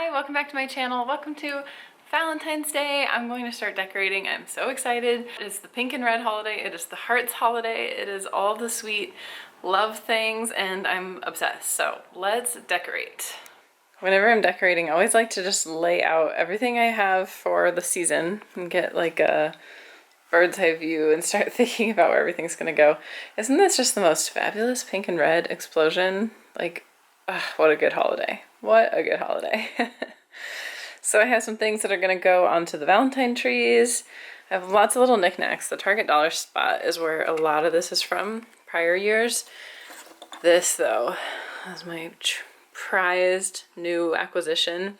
Hi, welcome back to my channel. Welcome to Valentine's Day. I'm going to start decorating. I'm so excited. It is the pink and red holiday. It is the hearts holiday. It is all the sweet love things and I'm obsessed. So let's decorate. Whenever I'm decorating, I always like to just lay out everything I have for the season and get like a bird's eye view and start thinking about where everything's gonna go. Isn't this just the most fabulous pink and red explosion? Like, what a good holiday. What a good holiday. So I have some things that are going to go onto the Valentine trees. I have lots of little knickknacks. The Target dollar spot is where a lot of this is from prior years. This, though, is my prized new acquisition.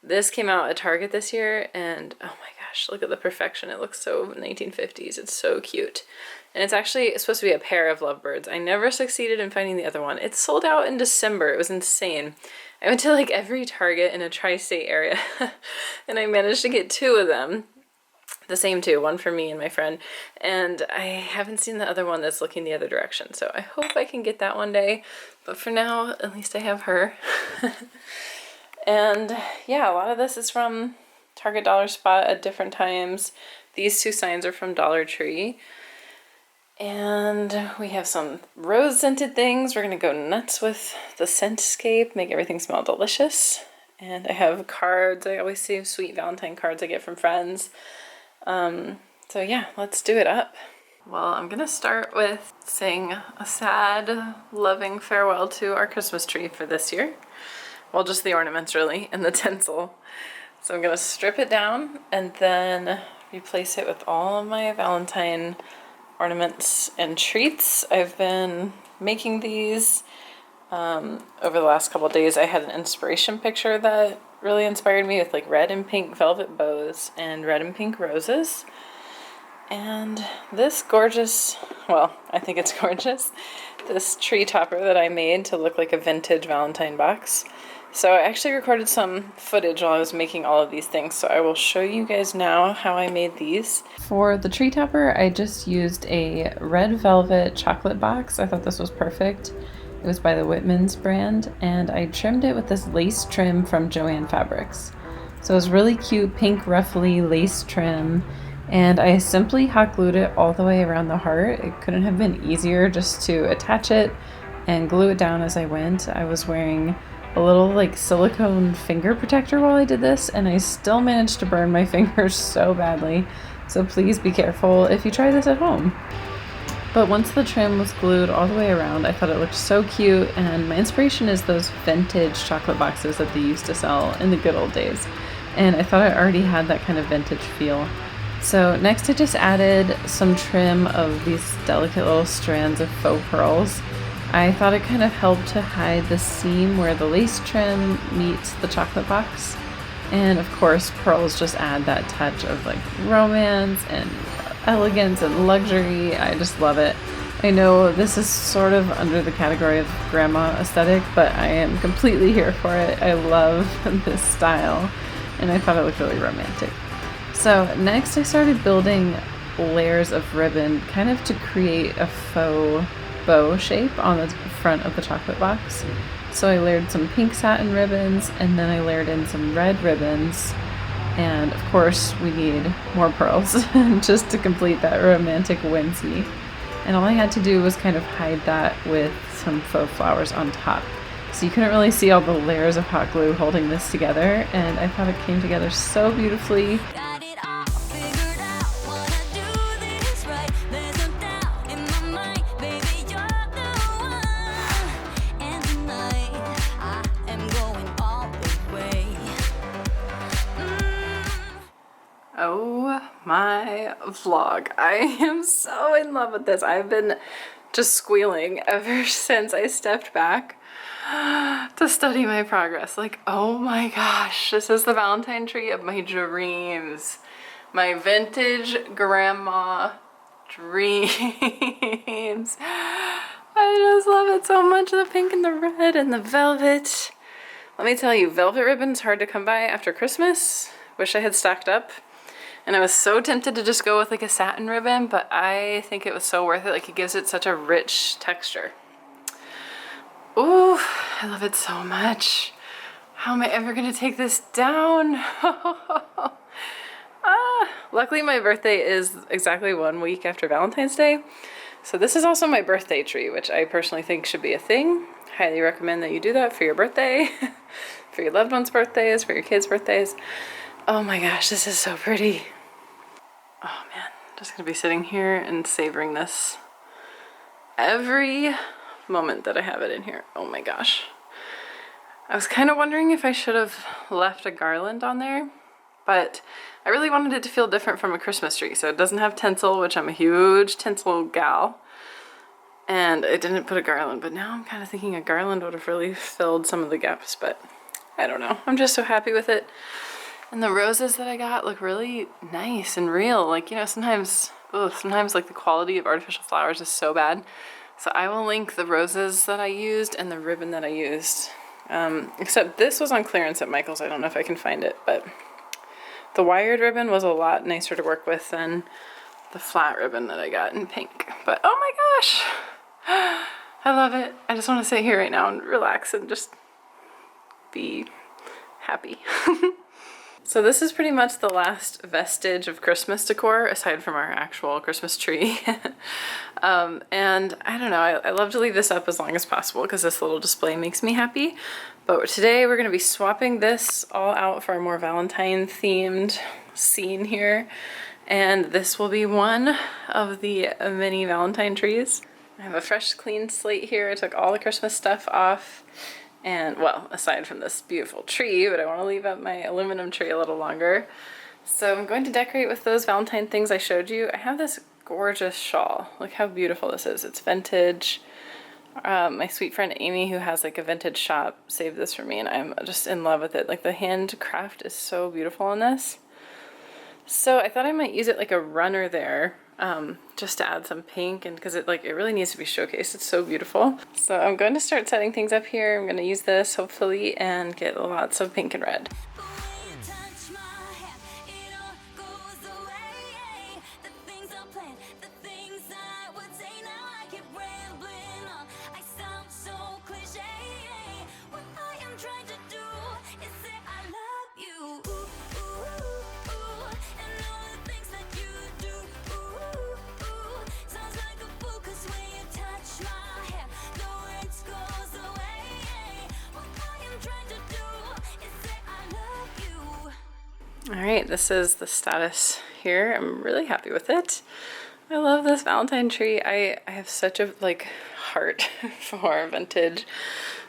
This came out at Target this year, and oh my gosh, look at the perfection. It looks so 1950s. It's so cute. And it's actually supposed to be a pair of lovebirds. I never succeeded in finding the other one. It sold out in December. It was insane. I went to like every Target in a tri-state area and I managed to get two of them. The same two, one for me and my friend. And I haven't seen the other one that's looking the other direction. So I hope I can get that one day. But for now, at least I have her. And yeah, a lot of this is from Target dollar spot at different times. These two signs are from Dollar Tree. And we have some rose scented things. We're gonna go nuts with the scentscape, make everything smell delicious. And I have cards. I always save sweet Valentine cards I get from friends. So yeah, let's do it up. Well, I'm gonna start with saying a sad, loving farewell to our Christmas tree for this year. Well, just the ornaments really, and the tinsel. So I'm gonna strip it down and then replace it with all of my Valentine ornaments and treats. I've been making these over the last couple of days. I had an inspiration picture that really inspired me with like red and pink velvet bows and red and pink roses. And this gorgeous, well, I think it's gorgeous, this tree topper that I made to look like a vintage Valentine box. So I actually recorded some footage while I was making all of these things, so I will show you guys now how I made these. For the tree topper, I just used a red velvet chocolate box. I thought this was perfect. It was by the Whitman's brand, and I trimmed it with this lace trim from Joann Fabrics. So it was really cute, pink ruffly lace trim, and I simply hot glued it all the way around the heart. It couldn't have been easier just to attach it and glue it down as I went. I was wearing a little like silicone finger protector while I did this, and I still managed to burn my fingers so badly. So please be careful if you try this at home. But once the trim was glued all the way around, I thought it looked so cute, and my inspiration is those vintage chocolate boxes that they used to sell in the good old days. And I thought I already had that kind of vintage feel. So next I just added some trim of these delicate little strands of faux pearls. I thought it kind of helped to hide the seam where the lace trim meets the chocolate box. And of course, pearls just add that touch of like romance and elegance and luxury. I just love it. I know this is sort of under the category of grandma aesthetic, but I am completely here for it. I love this style, and I thought it looked really romantic. So next I started building layers of ribbon kind of to create a faux bow shape on the front of the chocolate box. So I layered some pink satin ribbons, and then I layered in some red ribbons, and of course we need more pearls just to complete that romantic whimsy. And all I had to do was kind of hide that with some faux flowers on top. So you couldn't really see all the layers of hot glue holding this together, and I thought it came together so beautifully. Oh my vlog. I am so in love with this. I've been just squealing ever since I stepped back to study my progress. Like, oh my gosh, this is the Valentine tree of my dreams. My vintage grandma dreams. I just love it so much. The pink and the red and the velvet. Let me tell you, velvet ribbon's hard to come by after Christmas. Wish I had stocked up. And I was so tempted to just go with like a satin ribbon, but I think it was so worth it. Like, it gives it such a rich texture. Ooh, I love it so much. How am I ever gonna take this down? Luckily my birthday is exactly 1 week after Valentine's Day. So this is also my birthday tree, which I personally think should be a thing. Highly recommend that you do that for your birthday, for your loved ones' birthdays, for your kids' birthdays. Oh my gosh, this is so pretty. Oh man, just gonna be sitting here and savoring this every moment that I have it in here. Oh my gosh. I was kind of wondering if I should have left a garland on there, but I really wanted it to feel different from a Christmas tree. So it doesn't have tinsel, which I'm a huge tinsel gal, and I didn't put a garland, but now I'm kind of thinking a garland would have really filled some of the gaps, but I don't know. I'm just so happy with it. And the roses that I got look really nice and real. Like, you know, sometimes like the quality of artificial flowers is so bad. So I will link the roses that I used and the ribbon that I used. Except this was on clearance at Michael's. I don't know if I can find it, but the wired ribbon was a lot nicer to work with than the flat ribbon that I got in pink. But oh my gosh, I love it. I just want to sit here right now and relax and just be happy. So this is pretty much the last vestige of Christmas decor, aside from our actual Christmas tree. And I don't know, I love to leave this up as long as possible because this little display makes me happy. But today we're going to be swapping this all out for a more Valentine themed scene here. And this will be one of the many Valentine trees. I have a fresh clean slate here. I took all the Christmas stuff off. And, well, aside from this beautiful tree, but I want to leave up my aluminum tree a little longer. So I'm going to decorate with those Valentine things I showed you. I have this gorgeous shawl. Look how beautiful this is. It's vintage. My sweet friend Amy, who has like a vintage shop, saved this for me, and I'm just in love with it. Like the handcraft is so beautiful on this. So I thought I might use it like a runner there. Just to add some pink, and because it really needs to be showcased. It's so beautiful. So I'm going to start setting things up here. I'm going to use this hopefully and get lots of pink and red. Alright, this is the status here. I'm really happy with it. I love this Valentine tree. I have such a heart for vintage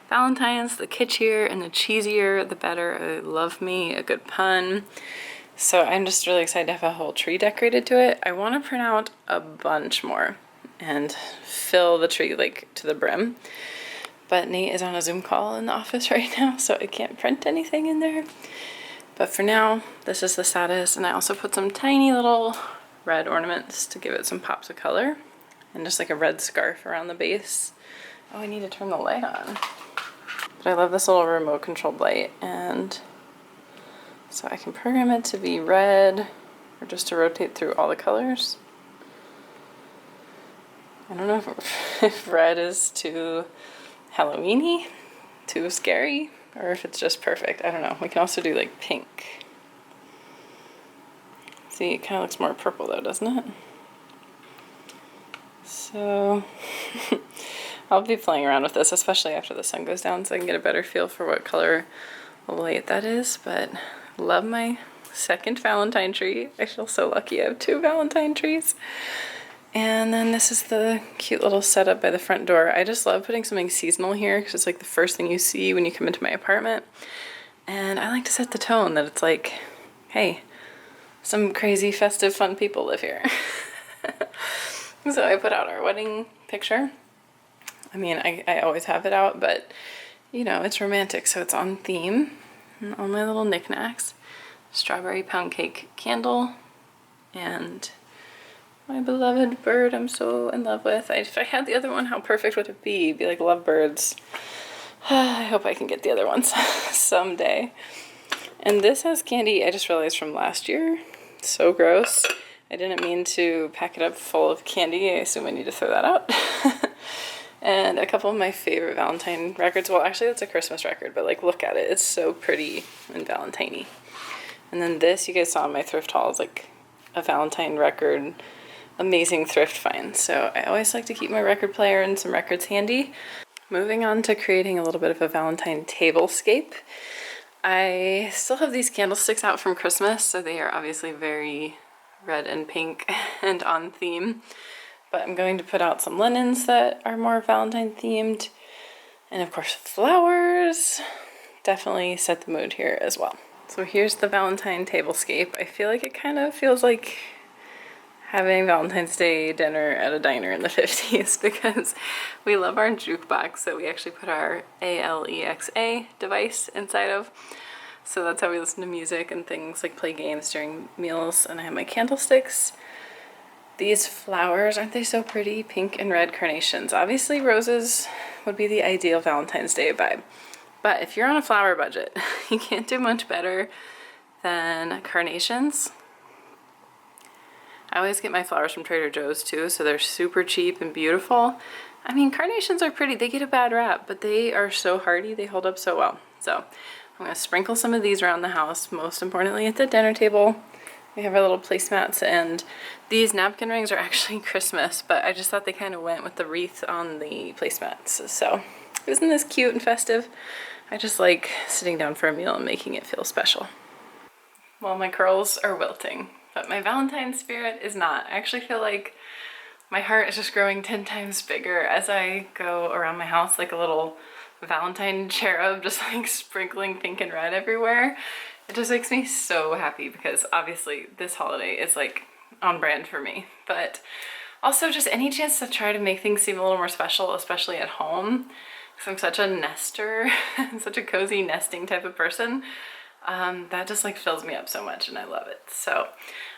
Valentines. The kitschier and the cheesier, the better. I love me a good pun. So I'm just really excited to have a whole tree decorated to it. I want to print out a bunch more and fill the tree to the brim. But Nate is on a Zoom call in the office right now, so I can't print anything in there. But for now, this is the status, and I also put some tiny little red ornaments to give it some pops of color, and just like a red scarf around the base. Oh, I need to turn the light on. But I love this little remote controlled light, and so I can program it to be red, or just to rotate through all the colors. I don't know if red is too Halloween-y, too scary, or if it's just perfect. I don't know. We can also do like pink. See, it kind of looks more purple though, doesn't it? So I'll be playing around with this, especially after the sun goes down, so I can get a better feel for what color light that is. But love my second Valentine tree. I feel so lucky I have 2 Valentine trees. And then this is the cute little setup by the front door. I just love putting something seasonal here because it's like the first thing you see when you come into my apartment. And I like to set the tone that it's like, hey, some crazy, festive, fun people live here. So I put out our wedding picture. I mean, I always have it out, but you know, it's romantic, so it's on theme. And all my little knickknacks. Strawberry pound cake candle, and my beloved bird I'm so in love with. If I had the other one, how perfect would it be? It'd be like lovebirds. I hope I can get the other ones someday. And this has candy I just realized from last year. So gross. I didn't mean to pack it up full of candy. I assume I need to throw that out. And a couple of my favorite Valentine records. Well, actually, that's a Christmas record, but like, look at it. It's so pretty and Valentine-y. And then this, you guys saw in my thrift haul, is like a Valentine record, amazing thrift find. So I always like to keep my record player and some records handy. Moving on to creating a little bit of a Valentine tablescape. I still have these candlesticks out from Christmas, so they are obviously very red and pink and on theme. But I'm going to put out some linens that are more Valentine themed. And of course, flowers definitely set the mood here as well. So here's the Valentine tablescape. I feel like it kind of feels like having Valentine's Day dinner at a diner in the 50s because we love our jukebox that we actually put our Alexa device inside of. So that's how we listen to music and things, like play games during meals. And I have my candlesticks. These flowers, aren't they so pretty? Pink and red carnations. Obviously roses would be the ideal Valentine's Day vibe. But if you're on a flower budget, you can't do much better than carnations. I always get my flowers from Trader Joe's too, so they're super cheap and beautiful. I mean, carnations are pretty. They get a bad rap, but they are so hardy. They hold up so well. So I'm going to sprinkle some of these around the house, most importantly at the dinner table. We have our little placemats, and these napkin rings are actually Christmas, but I just thought they kind of went with the wreath on the placemats. So isn't this cute and festive? I just like sitting down for a meal and making it feel special. Well, my curls are wilting, but my Valentine spirit is not. I actually feel like my heart is just growing 10 times bigger as I go around my house like a little Valentine cherub, just like sprinkling pink and red everywhere. It just makes me so happy because obviously this holiday is like on brand for me, but also just any chance to try to make things seem a little more special, especially at home, because I'm such a nester, such a cozy nesting type of person. That just like fills me up so much and I love it. So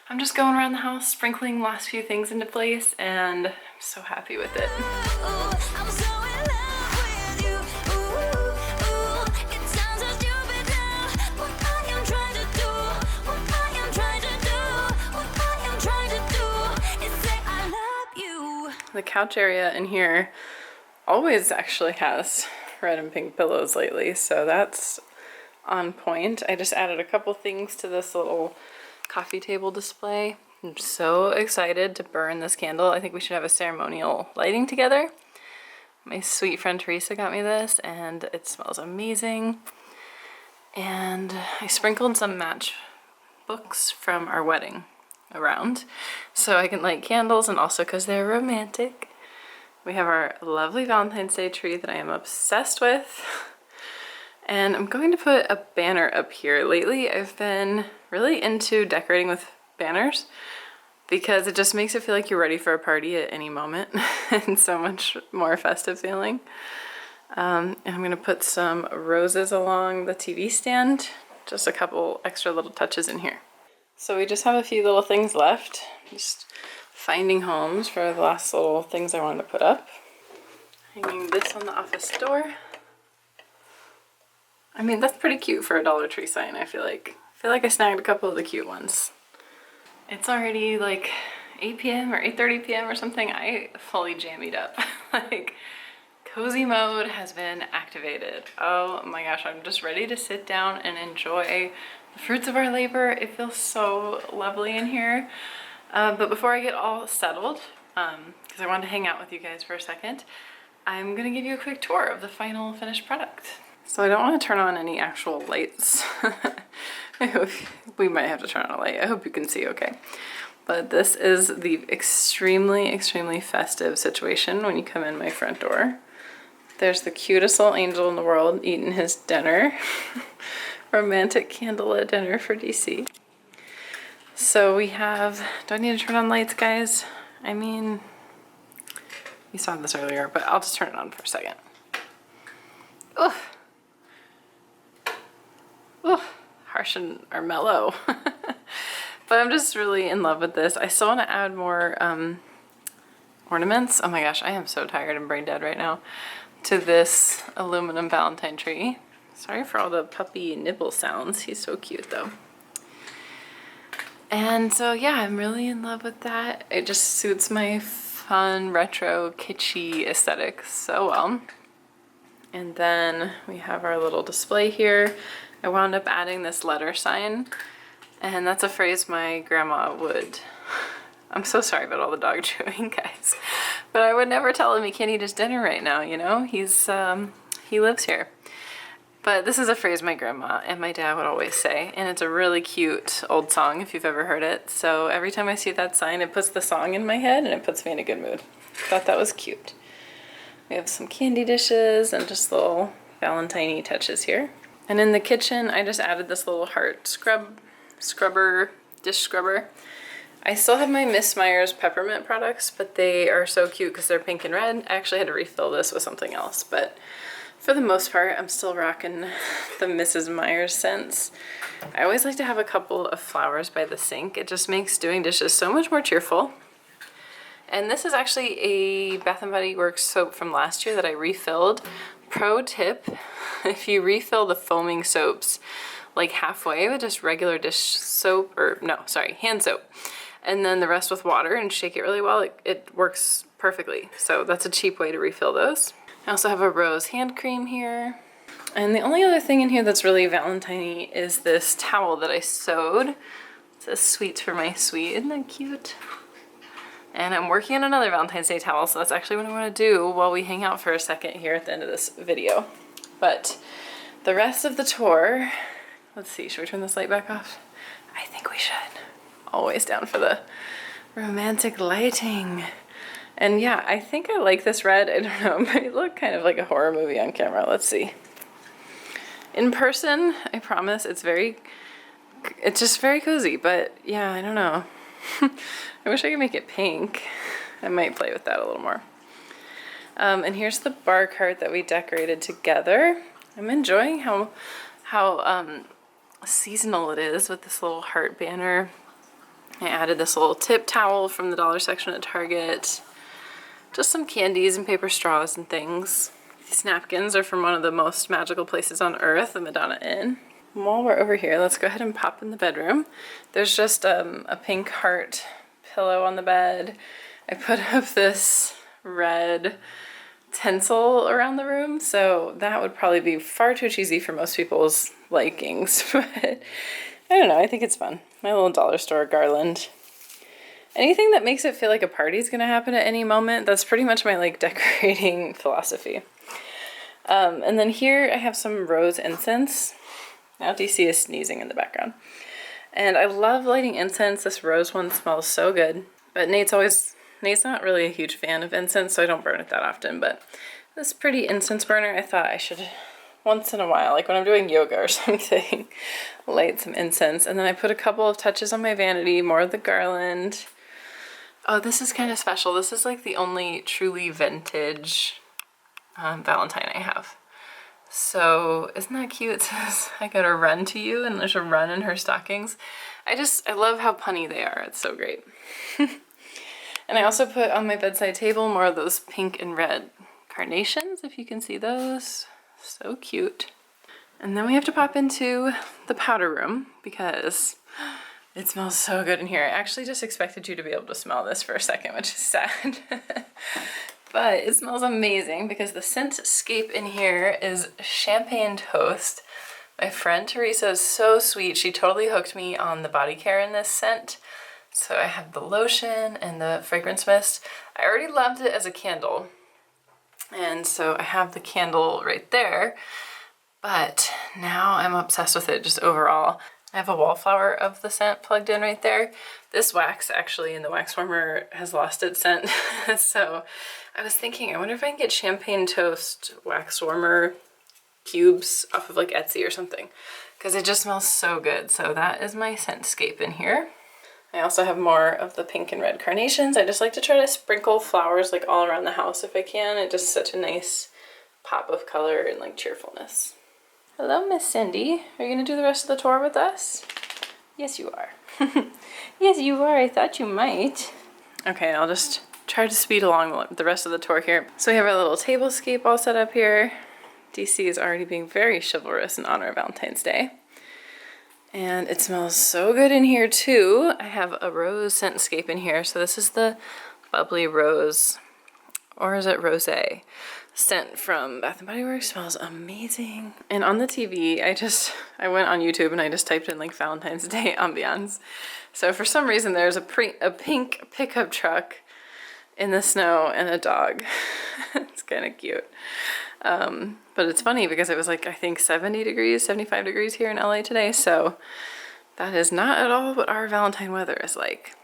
I'm just going around the house sprinkling last few things into place and I'm so happy with it. The couch area in here always actually has red and pink pillows lately, so that's on point. I just added a couple things to this little coffee table display. I'm so excited to burn this candle. I think we should have a ceremonial lighting together. My sweet friend Teresa got me this and it smells amazing. And I sprinkled some match books from our wedding around so I can light candles, and also because they're romantic. We have our lovely Valentine's Day tree that I am obsessed with. And I'm going to put a banner up here. Lately, I've been really into decorating with banners because it just makes it feel like you're ready for a party at any moment and so much more festive feeling. And I'm going to put some roses along the TV stand. Just a couple extra little touches in here. So we just have a few little things left. Just finding homes for the last little things I wanted to put up. Hanging this on the office door. I mean, that's pretty cute for a Dollar Tree sign, I feel like. I snagged a couple of the cute ones. It's already like 8 p.m. or 8:30 p.m. or something. I fully jammied up. Like, cozy mode has been activated. Oh my gosh, I'm just ready to sit down and enjoy the fruits of our labor. It feels so lovely in here. But before I get all settled, because I wanted to hang out with you guys for a second, I'm gonna give you a quick tour of the final finished product. So I don't want to turn on any actual lights. We might have to turn on a light. I hope you can see okay. But this is the extremely, extremely festive situation when you come in my front door. There's the cutest little angel in the world eating his dinner. Romantic candlelit dinner for DC. So we have, do I need to turn on lights, guys? I mean, you saw this earlier, but I'll just turn it on for a second. Oof. Oof. Harsh and or mellow. But I'm just really in love with this. I still want to add more ornaments. Oh my gosh, I am so tired and brain dead right now. To this aluminum Valentine tree. Sorry for all the puppy nibble sounds. He's so cute though. And so yeah, I'm really in love with that. It just suits my fun, retro, kitschy aesthetic so well. And then we have our little display here. I wound up adding this letter sign, and that's a phrase my grandma would... I'm so sorry about all the dog chewing, guys. But I would never tell him he can't eat his dinner right now, you know? He lives here. But this is a phrase my grandma and my dad would always say, and it's a really cute old song if you've ever heard it. So every time I see that sign, it puts the song in my head and it puts me in a good mood. Thought that was cute. We have some candy dishes and just little Valentine-y touches here. And in the kitchen, I just added this little heart dish scrubber. I still have my Miss Meyer's peppermint products, but they are so cute because they're pink and red. I actually had to refill this with something else, but for the most part, I'm still rocking the Mrs. Meyer's scents. I always like to have a couple of flowers by the sink. It just makes doing dishes so much more cheerful. And this is actually a Bath & Body Works soap from last year that I refilled. Pro tip, if you refill the foaming soaps like halfway with just regular dish soap, or no, sorry, hand soap, and then the rest with water and shake it really well, it works perfectly. So that's a cheap way to refill those. I also have a rose hand cream here. And the only other thing in here that's really Valentine-y is this towel that I sewed. It says sweets for my sweet, isn't that cute? And I'm working on another Valentine's Day towel, so that's actually what I want to do while we hang out for a second here at the end of this video. But the rest of the tour, let's see, should we turn this light back off? I think we should. Always down for the romantic lighting. And yeah, I think I like this red. I don't know, it might look kind of like a horror movie on camera. Let's see. In person, I promise it's just very cozy, but yeah, I don't know. I wish I could make it pink. I might play with that a little more. And here's the bar cart that we decorated together. I'm enjoying how seasonal it is with this little heart banner. I added this little tip towel from the dollar section at Target. Just some candies and paper straws and things. These napkins are from one of the most magical places on earth, the Madonna Inn. While we're over here, let's go ahead and pop in the bedroom. There's just a pink heart pillow on the bed. I put up this red tinsel around the room, so that would probably be far too cheesy for most people's likings, but I don't know, I think it's fun. My little dollar store garland. Anything that makes it feel like a party's gonna happen at any moment, that's pretty much my like decorating philosophy. And then here I have some rose incense. Now DC is sneezing in the background. And I love lighting incense. This rose one smells so good. But Nate's not really a huge fan of incense, so I don't burn it that often. But this pretty incense burner, I thought I should, once in a while, like when I'm doing yoga or something, light some incense. And then I put a couple of touches on my vanity, more of the garland. Oh, this is kind of special. This is like the only truly vintage Valentine I have. So isn't that cute? It says, I gotta run to you, and there's a run in her stockings. I love how punny they are. It's so great. And I also put on my bedside table more of those pink and red carnations, if you can see those. So cute. And then we have to pop into the powder room because it smells so good in here. I actually just expected you to be able to smell this for a second, which is sad. But it smells amazing because the scentscape in here is champagne toast. My friend Teresa is so sweet. She totally hooked me on the body care in this scent. So I have the lotion and the fragrance mist. I already loved it as a candle. And so I have the candle right there. But now I'm obsessed with it just overall. I have a wallflower of the scent plugged in right there. This wax actually in the wax warmer has lost its scent. So I was thinking, I wonder if I can get champagne toast wax warmer cubes off of like Etsy or something, because it just smells so good. So that is my scentscape in here. I also have more of the pink and red carnations. I just like to try to sprinkle flowers like all around the house if I can. It's just such a nice pop of color and like cheerfulness. Hello, Miss Cindy. Are you gonna do the rest of the tour with us? Yes, you are. Yes, you are. I thought you might. Okay, I'll just try to speed along the rest of the tour here. So we have our little tablescape all set up here. DC is already being very chivalrous in honor of Valentine's Day. And it smells so good in here too. I have a rose scentscape in here. So this is the bubbly rose, or is it rosé, scent from Bath & Body Works. Smells amazing. And on the TV, I went on YouTube and I just typed in like Valentine's Day ambiance. So for some reason there's a pink pickup truck in the snow and a dog. It's kind of cute. But it's funny because it was like, I think 70 degrees, 75 degrees here in LA today. So that is not at all what our Valentine weather is like.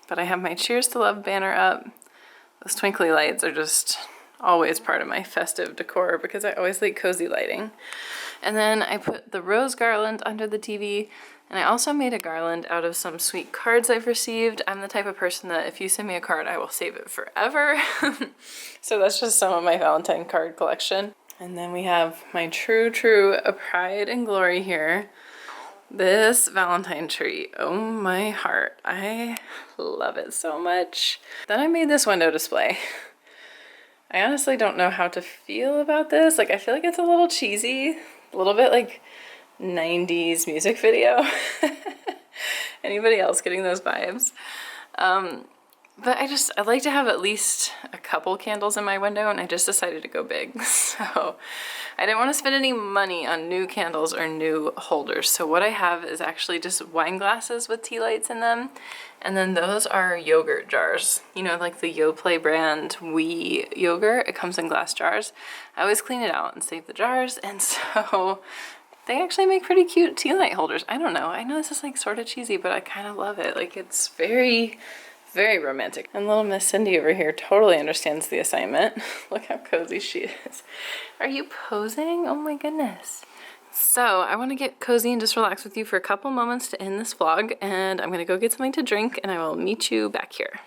But I have my Cheers to Love banner up. Those twinkly lights are just always part of my festive decor because I always like cozy lighting. And then I put the rose garland under the TV, and I also made a garland out of some sweet cards I've received. I'm the type of person that if you send me a card, I will save it forever. So that's just some of my Valentine card collection. And then we have my true pride and glory here. This Valentine tree, oh my heart, I love it so much. Then I made this window display. I honestly don't know how to feel about this. Like, I feel like it's a little cheesy, a little bit like 90s music video. Anybody else getting those vibes? But I'd like to have at least a couple candles in my window, and I just decided to go big. So I didn't want to spend any money on new candles or new holders. So what I have is actually just wine glasses with tea lights in them. And then those are yogurt jars. You know, like the Yoplait brand Wee yogurt. It comes in glass jars. I always clean it out and save the jars. And so they actually make pretty cute tea light holders. I don't know. I know this is like sort of cheesy, but I kind of love it. Like, it's very romantic. And little Miss Cindy over here totally understands the assignment. Look how cozy she is. Are you posing? Oh my goodness. So I want to get cozy and just relax with you for a couple moments to end this vlog, and I'm going to go get something to drink and I will meet you back here.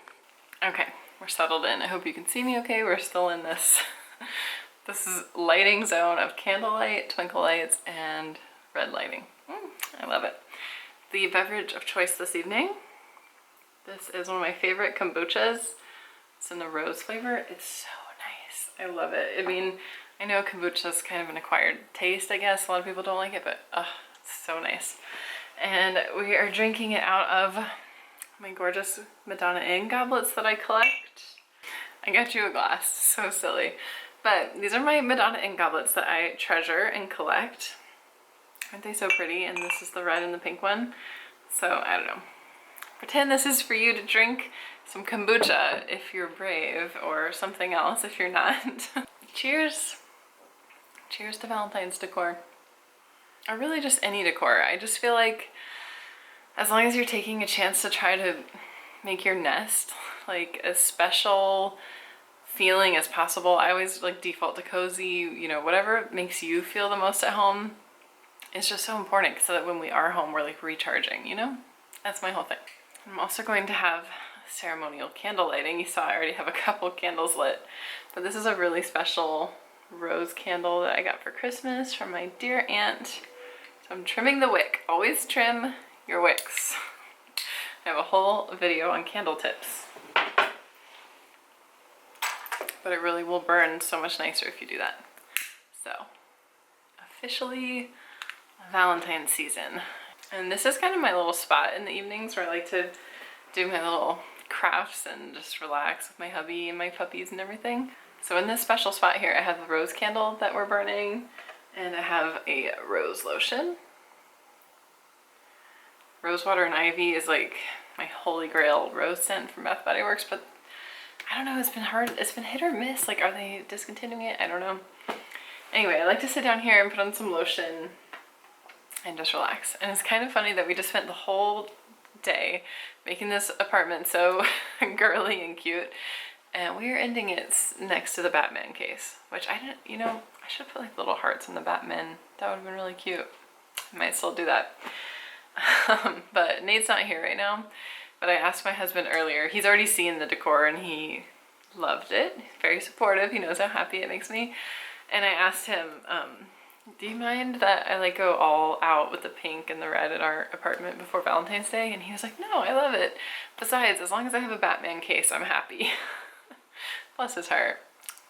Okay, we're settled in. I hope you can see me okay. We're still in this is lighting zone of candlelight, twinkle lights, and red lighting. I love it. The beverage of choice this evening. This is one of my favorite kombuchas. It's in the rose flavor. It's so nice. I love it. I mean, I know kombucha is kind of an acquired taste, I guess. A lot of people don't like it, but it's so nice. And we are drinking it out of my gorgeous Madonna Inn goblets that I collect. I got you a glass. So silly. But these are my Madonna Inn goblets that I treasure and collect. Aren't they so pretty? And this is the red and the pink one. So, I don't know. Pretend this is for you to drink some kombucha if you're brave, or something else if you're not. Cheers. Cheers to Valentine's decor. Or really just any decor. I just feel like as long as you're taking a chance to try to make your nest like as special feeling as possible. I always like default to cozy, you know, whatever makes you feel the most at home. It's just so important so that when we are home, we're like recharging, you know? That's my whole thing. I'm also going to have ceremonial candle lighting. You saw I already have a couple candles lit, but this is a really special rose candle that I got for Christmas from my dear aunt. So I'm trimming the wick. Always trim your wicks. I have a whole video on candle tips, but it really will burn so much nicer if you do that. So officially Valentine's season. And this is kind of my little spot in the evenings where I like to do my little crafts and just relax with my hubby and my puppies and everything. So in this special spot here, I have the rose candle that we're burning, and I have a rose lotion. Rose water and ivy is like my holy grail rose scent from Bath & Body Works, but I don't know, it's been hard. It's been hit or miss. Like, are they discontinuing it? I don't know. Anyway, I like to sit down here and put on some lotion and just relax. And it's kind of funny that we just spent the whole day making this apartment so girly and cute, and we are ending it next to the Batman case, which I didn't, you know, I should put like little hearts in the Batman. That would have been really cute. I might still do that. But Nate's not here right now, but I asked my husband earlier. He's already seen the decor and he loved it. He's very supportive. He knows how happy it makes me. And I asked him, do you mind that I like go all out with the pink and the red at our apartment before Valentine's Day? And he was like, no, I love it. Besides, as long as I have a Batman case, I'm happy. Bless his heart.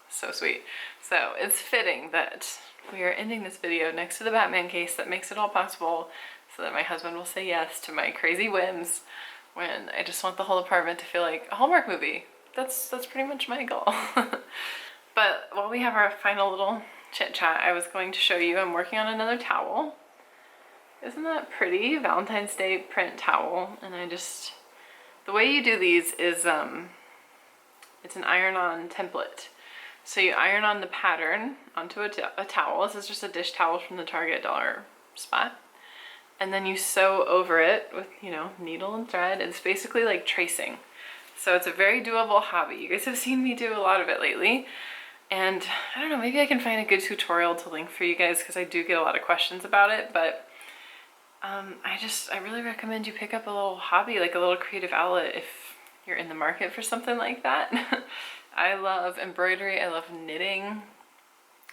So sweet. So it's fitting that we are ending this video next to the Batman case that makes it all possible, so that my husband will say yes to my crazy whims when I just want the whole apartment to feel like a Hallmark movie. that's pretty much my goal. But while we have our final little chit chat, I was going to show you I'm working on another towel. Isn't that pretty? Valentine's Day print towel. And the way you do these is it's an iron-on template. So you iron on the pattern onto a towel. This is just a dish towel from the Target dollar spot. And then you sew over it with, you know, needle and thread. It's basically like tracing. So it's a very doable hobby. You guys have seen me do a lot of it lately. And I don't know, maybe I can find a good tutorial to link for you guys because I do get a lot of questions about it. But I really recommend you pick up a little hobby, like a little creative outlet if you're in the market for something like that. I love embroidery, I love knitting.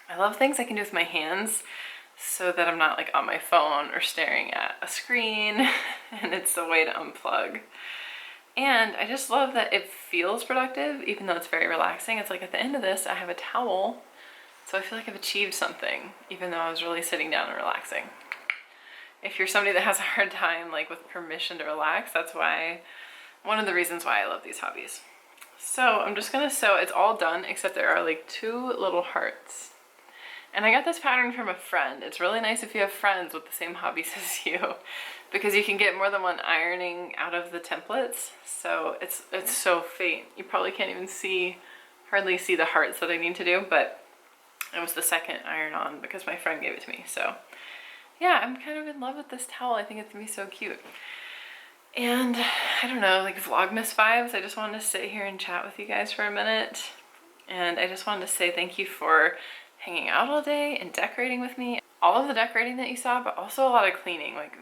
I love things I can do with my hands so that I'm not like on my phone or staring at a screen, and it's a way to unplug. And I just love that it feels productive, even though it's very relaxing. It's like at the end of this, I have a towel, so I feel like I've achieved something, even though I was really sitting down and relaxing. If you're somebody that has a hard time like with permission to relax, that's one of the reasons why I love these hobbies. So I'm just gonna sew. It's all done except there are like 2 little hearts. And I got this pattern from a friend. It's really nice if you have friends with the same hobbies as you, because you can get more than one ironing out of the templates. So it's so faint. You probably can't even hardly see the hearts that I need to do, but it was the second iron on because my friend gave it to me. So yeah, I'm kind of in love with this towel. I think it's gonna be so cute. And I don't know, like Vlogmas vibes. I just wanted to sit here and chat with you guys for a minute. And I just wanted to say thank you for hanging out all day and decorating with me. All of the decorating that you saw, but also a lot of cleaning, like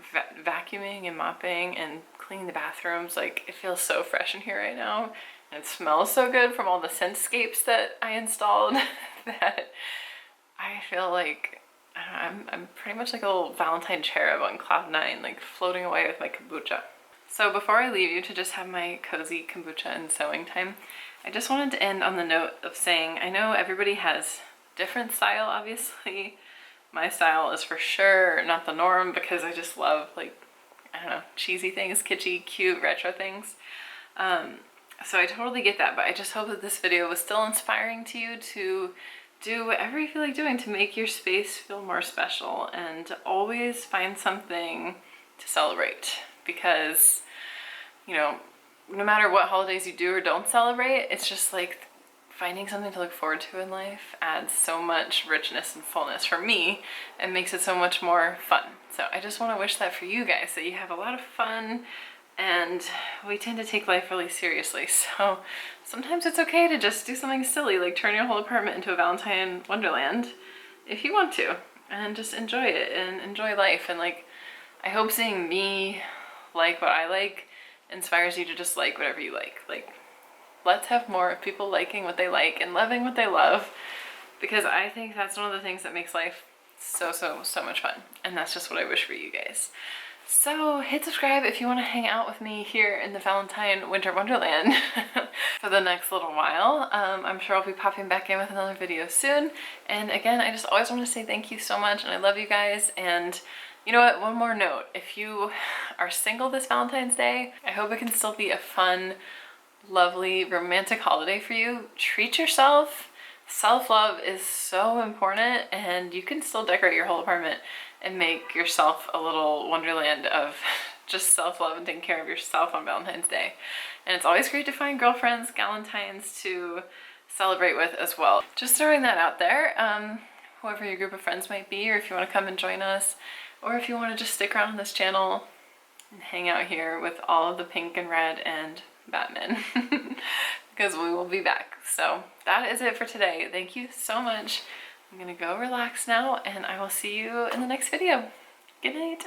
vacuuming and mopping and cleaning the bathrooms. Like it feels so fresh in here right now. And it smells so good from all the scentscapes that I installed that I feel like I'm pretty much like a little Valentine cherub on cloud 9, like floating away with my kombucha. So before I leave you to just have my cozy kombucha and sewing time, I just wanted to end on the note of saying, I know everybody has different style, obviously. My style is for sure not the norm because I just love like, I don't know, cheesy things, kitschy, cute, retro things. So I totally get that, but I just hope that this video was still inspiring to you to do whatever you feel like doing to make your space feel more special, and to always find something to celebrate, because, you know, no matter what holidays you do or don't celebrate, it's just like finding something to look forward to in life adds so much richness and fullness for me and makes it so much more fun. So I just want to wish that for you guys, that you have a lot of fun. And we tend to take life really seriously, so sometimes it's okay to just do something silly, like turn your whole apartment into a Valentine wonderland if you want to, and just enjoy it and enjoy life. And like, I hope seeing me like what I like inspires you to just like whatever you like. Like, let's have more of people liking what they like and loving what they love, because I think that's one of the things that makes life so much fun. And that's just what I wish for you guys. So hit subscribe if you want to hang out with me here in the Valentine Winter Wonderland for the next little while. I'm sure I'll be popping back in with another video soon. And again, I just always want to say thank you so much, and I love you guys. And you know what, one more note. If you are single this Valentine's Day, I hope it can still be a fun, lovely, romantic holiday for you. Treat yourself. Self-love is so important, and you can still decorate your whole apartment and make yourself a little wonderland of just self-love and taking care of yourself on Valentine's Day. And it's always great to find girlfriends, galentines to celebrate with as well. Just throwing that out there, whoever your group of friends might be, or if you want to come and join us, or if you want to just stick around on this channel and hang out here with all of the pink and red and Batman, because we will be back. So that is it for today. Thank you so much. I'm gonna go relax now, and I will see you in the next video. Good night.